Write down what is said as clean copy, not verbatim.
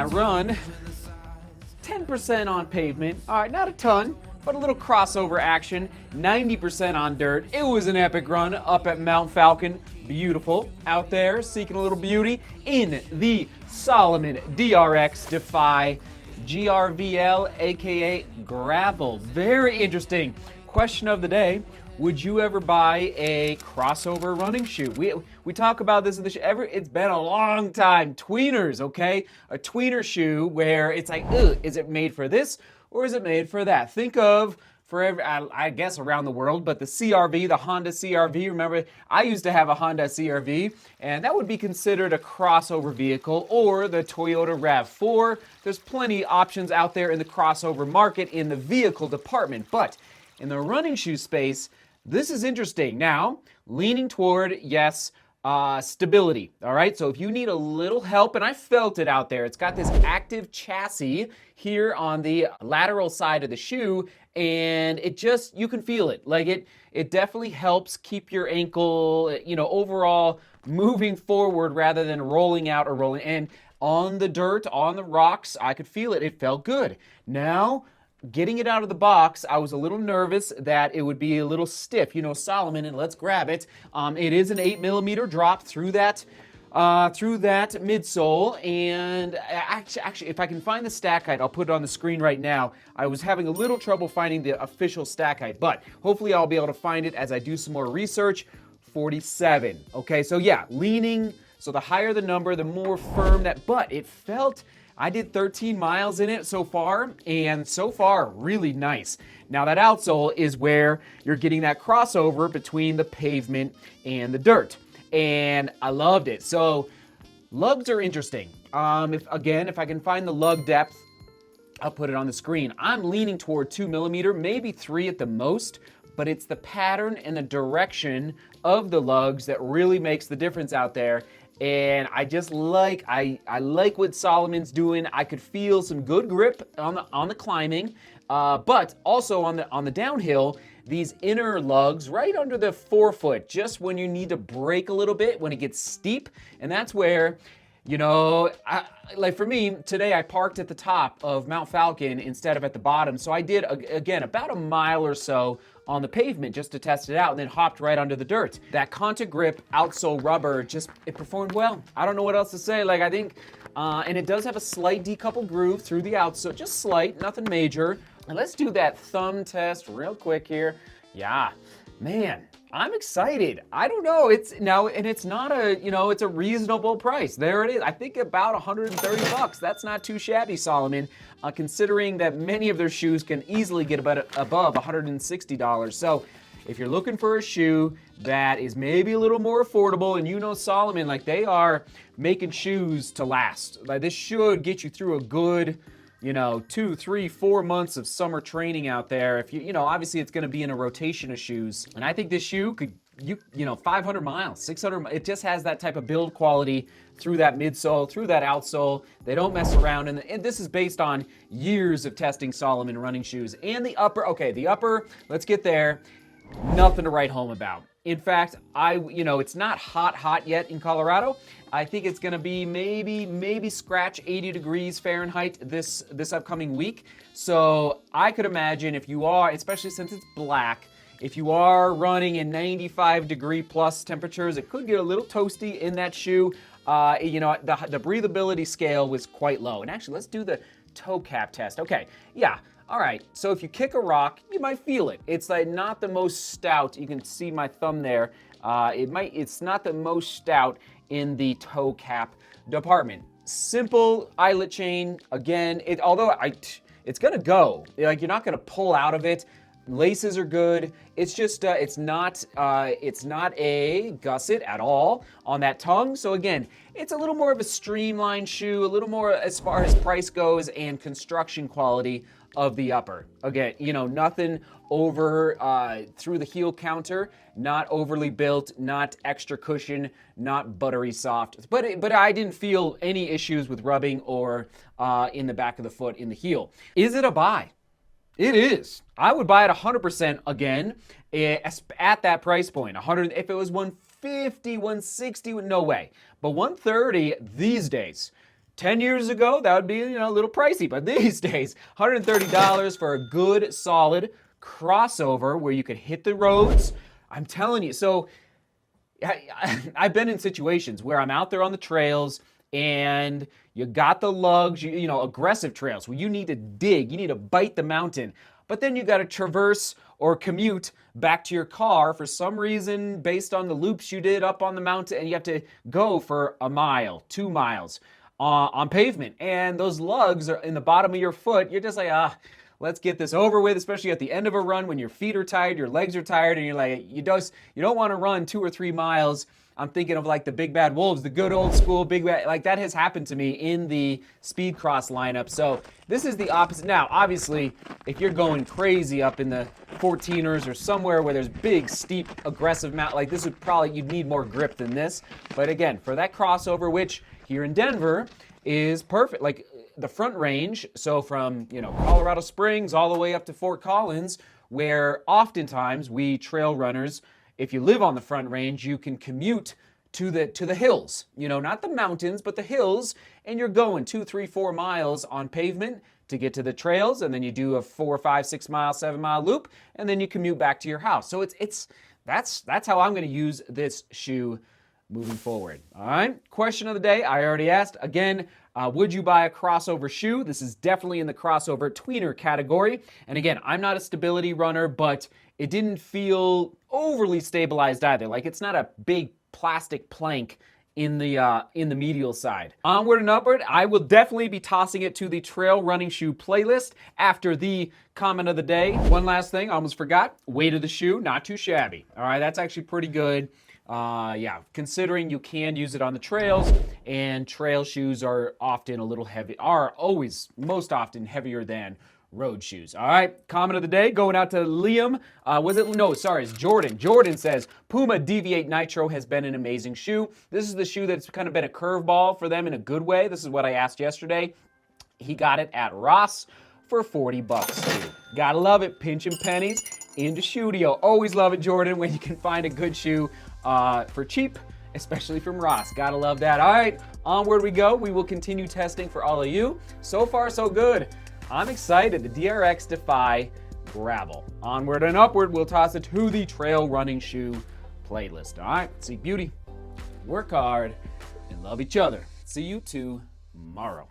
that run. 10% on pavement. All right, not a ton, but a little crossover action. 90% on dirt. It was an epic run up at Mount Falcon. Beautiful out there, seeking a little beauty in the Solomon DRX Defy GRVL, aka gravel. Very interesting. Question of the day: would you ever buy a crossover running shoe? We talk about this in the show. It's been a long time. Tweeners, okay? A tweener shoe where it's like, ugh, is it made for this or is it made for that? Think of, for every, I guess around the world, but the CRV, the Honda CRV. Remember, I used to have a Honda CRV, and that would be considered a crossover vehicle, or the Toyota RAV4. There's plenty options out there in the crossover market in the vehicle department, but in the running shoe space, this is interesting. Now, leaning toward, yes, stability, all right? So if you need a little help, and I felt it out there, it's got this active chassis here on the lateral side of the shoe, and it just, you can feel it. Like it definitely helps keep your ankle, overall moving forward rather than rolling out or rolling. And on the dirt, on the rocks, I could feel it. It felt good. Now, getting it out of the box, I was a little nervous that it would be a little stiff. Solomon, and let's grab it. It is an 8mm drop through that midsole, and actually, if I can find the stack height, I'll put it on the screen right now. I was having a little trouble finding the official stack height, but hopefully I'll be able to find it as I do some more research. 47. Okay, so yeah, leaning. So the higher the number, the more firm that. But it felt. I did 13 miles in it so far, and so far, really nice. Now that outsole is where you're getting that crossover between the pavement and the dirt, and I loved it. So lugs are interesting. If I can find the lug depth, I'll put it on the screen. I'm leaning toward 2mm, maybe 3 at the most, but it's the pattern and the direction of the lugs that really makes the difference out there. And I just like, I like what Solomon's doing. I could feel some good grip on the climbing, but also on the downhill, these inner lugs right under the forefoot, just when you need to brake a little bit, when it gets steep. And that's where, like for me, today I parked at the top of Mount Falcon instead of at the bottom. So I did, again, about a mile or so on the pavement just to test it out, and then hopped right under the dirt. That Conta Grip outsole rubber, it performed well. I don't know what else to say. Like, I think, and it does have a slight decoupled groove through the outsole, just slight, nothing major. And let's do that thumb test real quick here. Yeah, man, I'm excited. I don't know, it's not it's a reasonable price. There it is. I think about $130. That's not too shabby, Solomon, considering that many of their shoes can easily get above $160. So if you're looking for a shoe that is maybe a little more affordable, and Solomon, like, they are making shoes to last. Like, this should get you through a good 2, 3, 4 months of summer training out there. If obviously it's going to be in a rotation of shoes. And I think this shoe could, 500 miles, 600, it just has that type of build quality through that midsole, through that outsole. They don't mess around. And this is based on years of testing Solomon running shoes. And the upper, let's get there. Nothing to write home about. In fact, it's not hot yet in Colorado. I think it's going to be maybe scratch 80 degrees Fahrenheit this upcoming week. So I could imagine if you are, especially since it's black, if you are running in 95 degree plus temperatures, it could get a little toasty in that shoe. The breathability scale was quite low. And actually, let's do the toe cap test. Okay, yeah. All right, so if you kick a rock, you might feel it. It's like not the most stout. You can see my thumb there. It's not the most stout in the toe cap department. Simple eyelet chain. Again, it's gonna go. Like, you're not gonna pull out of it. Laces are good. It's just it's not a gusset at all on that tongue. So again, it's a little more of a streamlined shoe, a little more as far as price goes and construction quality of the upper. Again, nothing over through the heel counter, not overly built, not extra cushion, not buttery soft. But I didn't feel any issues with rubbing or in the back of the foot in the heel. Is it a buy? It is. I would buy it 100% again at that price point. 100. If it was 150, 160, no way. But 130 these days. 10 years ago, that would be, a little pricey, but these days, $130 for a good, solid crossover where you could hit the roads. I'm telling you. So I've been in situations where I'm out there on the trails and you got the lugs, aggressive trails where you need to dig, you need to bite the mountain, but then you got to traverse or commute back to your car for some reason based on the loops you did up on the mountain, and you have to go for a mile, 2 miles on pavement, and those lugs are in the bottom of your foot. You're just like, let's get this over with, especially at the end of a run when your feet are tired, your legs are tired, and you're like, you don't want to run 2 or 3 miles. I'm thinking of like the Big Bad Wolves, the good old school Big Bad, like that has happened to me in the speed cross lineup. So this is the opposite. Now, obviously, if you're going crazy up in the 14ers or somewhere where there's big, steep, aggressive mountain, like this you'd need more grip than this. But again, for that crossover, which here in Denver is perfect, like the Front Range, so from, Colorado Springs all the way up to Fort Collins, where oftentimes we trail runners, if you live on the Front Range, you can commute to the hills, not the mountains, but the hills, and you're going 2, 3, 4 miles on pavement to get to the trails, and then you do a 4, 5, 6 mile, 7 mile loop, and then you commute back to your house. So that's how I'm going to use this shoe moving forward. All right, question of the day, I already asked. Again, would you buy a crossover shoe? This is definitely in the crossover tweener category. And again, I'm not a stability runner, but it didn't feel overly stabilized either. Like it's not a big plastic plank in the medial side. Onward and upward, I will definitely be tossing it to the trail running shoe playlist after the comment of the day. One last thing, I almost forgot. Weight of the shoe, not too shabby. All right, that's actually pretty good. Considering you can use it on the trails, and trail shoes are often always most often heavier than road shoes. All right, comment of the day going out to Liam. It's Jordan. Jordan says, Puma Deviate Nitro has been an amazing shoe. This is the shoe that's kind of been a curveball for them in a good way. This is what I asked yesterday. He got it at Ross for $40 too. Gotta love it, pinching pennies into Shoedio. Always love it, Jordan, when you can find a good shoe for cheap, especially from Ross. Gotta love that. All right, onward we go. We will continue testing for all of you. So far, so good. I'm excited. The DRX Defy Gravel. Onward and upward, we'll toss it to the trail running shoe playlist. All right, seek beauty, work hard, and love each other. See you tomorrow.